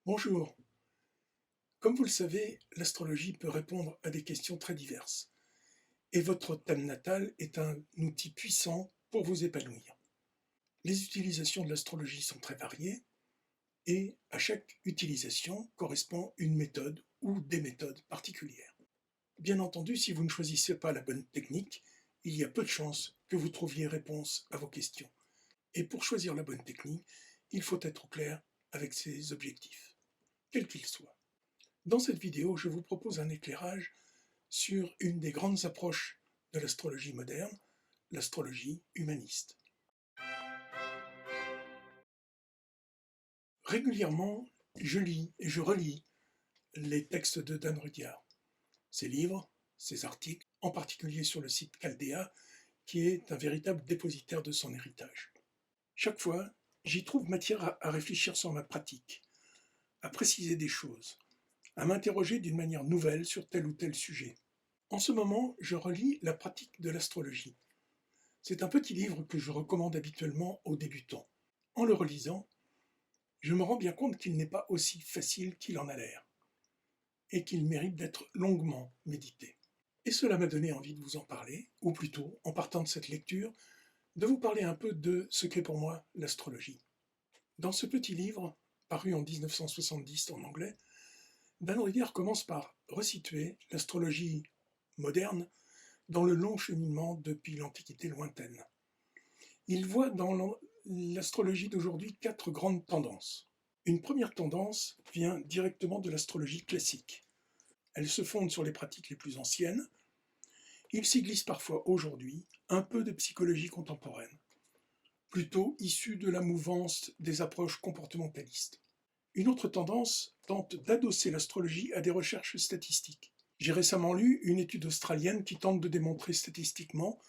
Bonjour. Comme vous le savez, l'astrologie peut répondre à des questions très diverses. Et votre thème natal est un outil puissant pour vous épanouir. Les utilisations de l'astrologie sont très variées et à chaque utilisation correspond une méthode ou des méthodes particulières. Bien entendu, si vous ne choisissez pas la bonne technique, il y a peu de chances que vous trouviez réponse à vos questions. Et pour choisir la bonne technique, il faut être au clair avec ses objectifs, quels qu'ils soient. Dans cette vidéo, je vous propose un éclairage sur une des grandes approches de l'astrologie moderne, l'astrologie humaniste. Régulièrement, je lis et je relis les textes de Dan Rudyard, ses livres, ses articles, en particulier sur le site Chaldea, qui est un véritable dépositaire de son héritage. Chaque fois, j'y trouve matière à réfléchir sur ma pratique, à préciser des choses, à m'interroger d'une manière nouvelle sur tel ou tel sujet. En ce moment, je relis La pratique de l'astrologie. C'est un petit livre que je recommande habituellement aux débutants. En le relisant, je me rends bien compte qu'il n'est pas aussi facile qu'il en a l'air, et qu'il mérite d'être longuement médité. Et cela m'a donné envie de vous en parler, ou plutôt, en partant de cette lecture, de vous parler un peu de ce qu'est pour moi l'astrologie. Dans ce petit livre, paru en 1970 en anglais, Dan Rudyard commence par resituer l'astrologie moderne dans le long cheminement depuis l'Antiquité lointaine. Il voit dans l'astrologie d'aujourd'hui 4 grandes tendances. Une première tendance vient directement de l'astrologie classique. Elle se fonde sur les pratiques les plus anciennes. Il s'y glisse parfois aujourd'hui un peu de psychologie contemporaine, plutôt issue de la mouvance des approches comportementalistes. Une autre tendance tente d'adosser l'astrologie à des recherches statistiques. J'ai récemment lu une étude australienne qui tente de démontrer statistiquement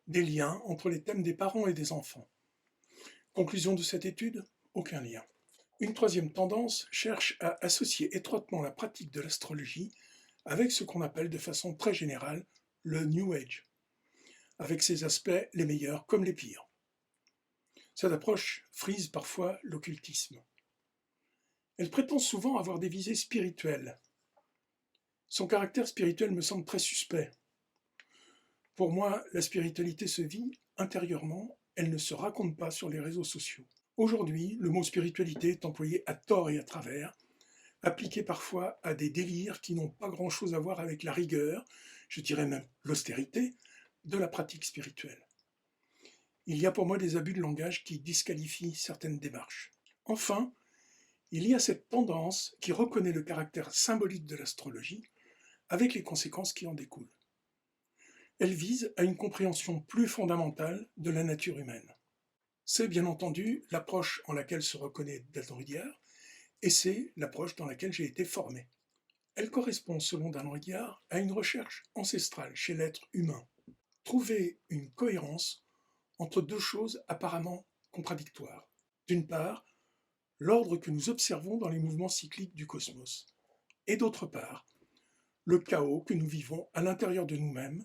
des liens entre les thèmes des parents et des enfants. Conclusion de cette étude, aucun lien. Une troisième tendance cherche à associer étroitement la pratique de l'astrologie avec ce qu'on appelle de façon très générale le New Age, avec ses aspects les meilleurs comme les pires. Cette approche frise parfois l'occultisme. Elle prétend souvent avoir des visées spirituelles. Son caractère spirituel me semble très suspect. Pour moi, la spiritualité se vit intérieurement, elle ne se raconte pas sur les réseaux sociaux. Aujourd'hui, le mot spiritualité est employé à tort et à travers, appliqué parfois à des délires qui n'ont pas grand-chose à voir avec la rigueur, je dirais même l'austérité, de la pratique spirituelle. Il y a pour moi des abus de langage qui disqualifient certaines démarches. Enfin, il y a cette tendance qui reconnaît le caractère symbolique de l'astrologie avec les conséquences qui en découlent. Elle vise à une compréhension plus fondamentale de la nature humaine. C'est bien entendu l'approche en laquelle se reconnaît Dan Rudyard, et c'est l'approche dans laquelle j'ai été formé. Elle correspond, selon Dan Rudyard, à une recherche ancestrale chez l'être humain. Trouver une cohérence entre deux choses apparemment contradictoires. D'une part, l'ordre que nous observons dans les mouvements cycliques du cosmos, et d'autre part, le chaos que nous vivons à l'intérieur de nous-mêmes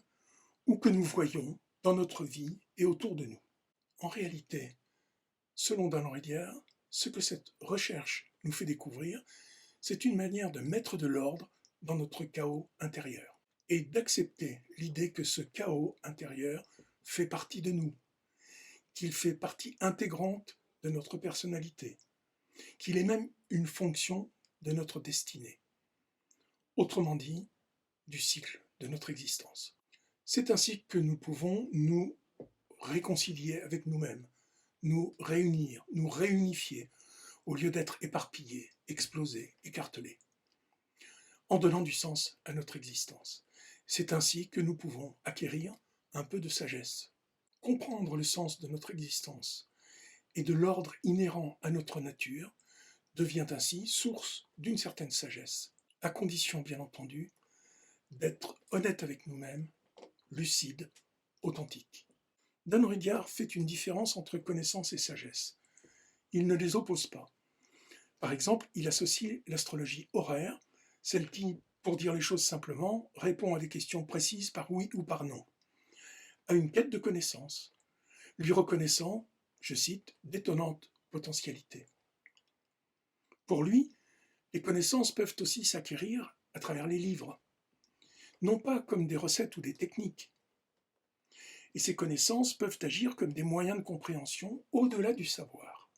ou que nous voyons dans notre vie et autour de nous. En réalité, selon Dan Rudyard, ce que cette recherche nous fait découvrir, c'est une manière de mettre de l'ordre dans notre chaos intérieur et d'accepter l'idée que ce chaos intérieur fait partie de nous, qu'il fait partie intégrante de notre personnalité, qu'il est même une fonction de notre destinée. Autrement dit, du cycle de notre existence. C'est ainsi que nous pouvons nous réconcilier avec nous-mêmes, nous réunir, nous réunifier, au lieu d'être éparpillés, explosés, écartelés, en donnant du sens à notre existence. C'est ainsi que nous pouvons acquérir un peu de sagesse, comprendre le sens de notre existence et de l'ordre inhérent à notre nature devient ainsi source d'une certaine sagesse, à condition bien entendu d'être honnête avec nous-mêmes, lucide, authentique. Dan Rudyard fait une différence entre connaissance et sagesse. Il ne les oppose pas. Par exemple, il associe l'astrologie horaire, celle qui, pour dire les choses simplement, répond à des questions précises par oui ou par non, à une quête de connaissance, lui reconnaissant, je cite, d'étonnantes potentialités. Pour lui, Les connaissances peuvent aussi s'acquérir à travers les livres, non pas comme des recettes ou des techniques. Et ces connaissances peuvent agir comme des moyens de compréhension au-delà du savoir.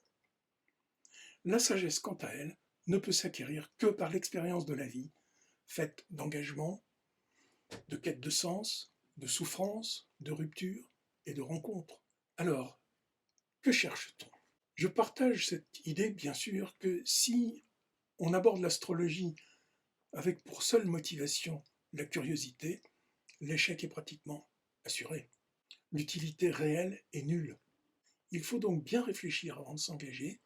La sagesse, quant à elle, ne peut s'acquérir que par l'expérience de la vie, faite d'engagement, de quête de sens, de souffrance, de rupture et de rencontre. Alors, que cherche-t-on? Je partage cette idée, bien sûr, que si on aborde l'astrologie avec pour seule motivation la curiosité, l'échec est pratiquement assuré. L'utilité réelle est nulle. Il faut donc bien réfléchir avant de s'engager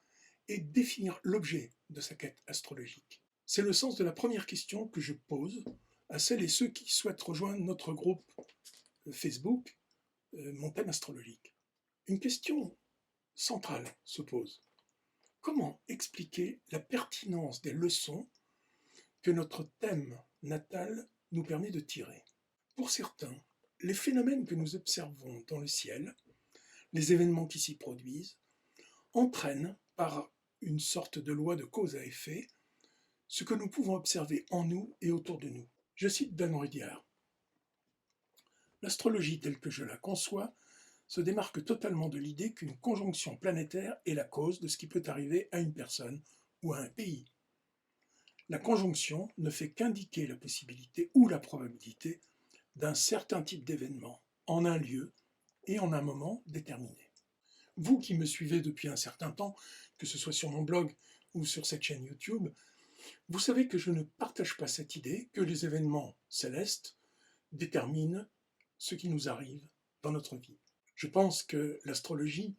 et définir l'objet de sa quête astrologique. C'est le sens de la première question que je pose à celles et ceux qui souhaitent rejoindre notre groupe Facebook, Mon thème astrologique. Une question centrale se pose. Comment expliquer la pertinence des leçons que notre thème natal nous permet de tirer? Pour certains, les phénomènes que nous observons dans le ciel, les événements qui s'y produisent, entraînent par une sorte de loi de cause à effet ce que nous pouvons observer en nous et autour de nous. Je cite Dan Rudyard. L'astrologie telle que je la conçois se démarque totalement de l'idée qu'une conjonction planétaire est la cause de ce qui peut arriver à une personne ou à un pays. La conjonction ne fait qu'indiquer la possibilité ou la probabilité d'un certain type d'événement en un lieu et en un moment déterminé. Vous qui me suivez depuis un certain temps, que ce soit sur mon blog ou sur cette chaîne YouTube, vous savez que je ne partage pas cette idée que les événements célestes déterminent ce qui nous arrive dans notre vie. Je pense que l'astrologie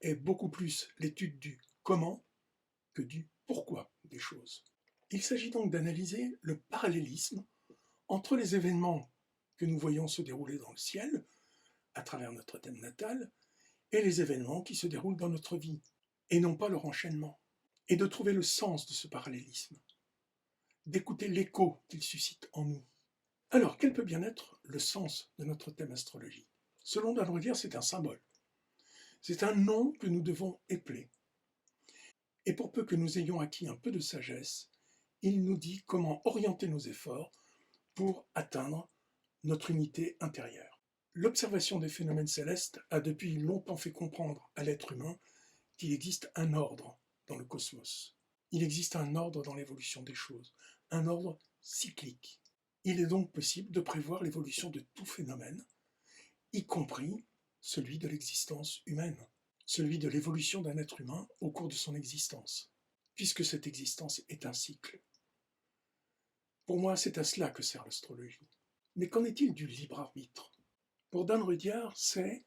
est beaucoup plus l'étude du comment que du pourquoi des choses. Il s'agit donc d'analyser le parallélisme entre les événements que nous voyons se dérouler dans le ciel, à travers notre thème natal, et les événements qui se déroulent dans notre vie, et non pas leur enchaînement, et de trouver le sens de ce parallélisme, d'écouter l'écho qu'il suscite en nous. Alors, quel peut bien être le sens de notre thème astrologie? Selon Dan Rudyard, c'est un symbole. C'est un nom que nous devons épeler. Et pour peu que nous ayons acquis un peu de sagesse, il nous dit comment orienter nos efforts pour atteindre notre unité intérieure. L'observation des phénomènes célestes a depuis longtemps fait comprendre à l'être humain qu'il existe un ordre dans le cosmos. Il existe un ordre dans l'évolution des choses, un ordre cyclique. Il est donc possible de prévoir l'évolution de tout phénomène, y compris celui de l'existence humaine, celui de l'évolution d'un être humain au cours de son existence, puisque cette existence est un cycle. Pour moi, c'est à cela que sert l'astrologie. Mais qu'en est-il du libre arbitre? Pour Dan Rudyard, c'est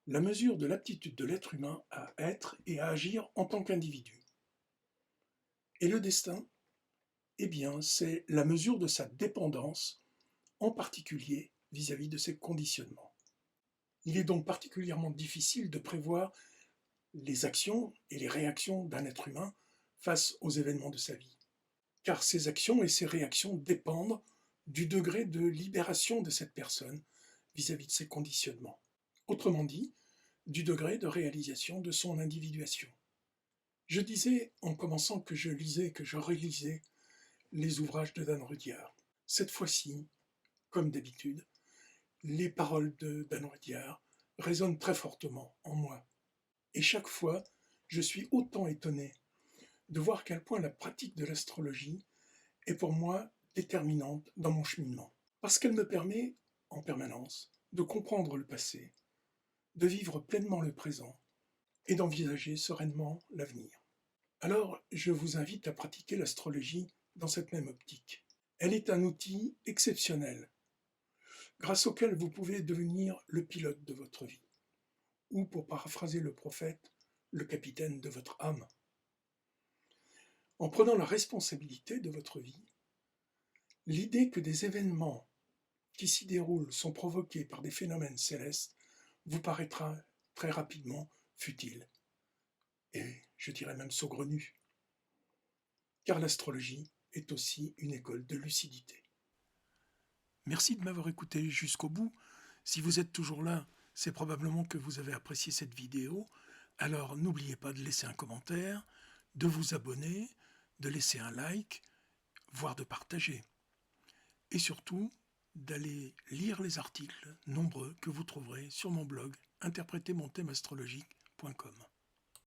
la mesure de l'aptitude de l'être humain à être et à agir en tant qu'individu. Et le destin, eh bien, c'est la mesure de sa dépendance, en particulier vis-à-vis de ses conditionnements. Il est donc particulièrement difficile de prévoir les actions et les réactions d'un être humain face aux événements de sa vie, car ces actions et ces réactions dépendent du degré de libération de cette personne vis-à-vis de ses conditionnements. Autrement dit, du degré de réalisation de son individuation. Je disais en commençant que je lisais, que je relisais les ouvrages de Dan Rudyard. Cette fois-ci, comme d'habitude, les paroles de Dan Rudyard résonnent très fortement en moi. Et chaque fois, je suis autant étonné de voir à quel point la pratique de l'astrologie est pour moi déterminante dans mon cheminement. Parce qu'elle me permet, en permanence, de comprendre le passé, de vivre pleinement le présent et d'envisager sereinement l'avenir. Alors, je vous invite à pratiquer l'astrologie dans cette même optique. Elle est un outil exceptionnel, grâce auquel vous pouvez devenir le pilote de votre vie, ou pour paraphraser le prophète, le capitaine de votre âme. En prenant la responsabilité de votre vie, l'idée que des événements qui s'y déroulent sont provoqués par des phénomènes célestes vous paraîtra très rapidement futile, et je dirais même saugrenue, car l'astrologie est aussi une école de lucidité. Merci de m'avoir écouté jusqu'au bout. Si vous êtes toujours là, c'est probablement que vous avez apprécié cette vidéo. Alors n'oubliez pas de laisser un commentaire, de vous abonner, de laisser un like, voire de partager. Et surtout, d'aller lire les articles nombreux que vous trouverez sur mon blog interprétermonthèmeastrologique.com.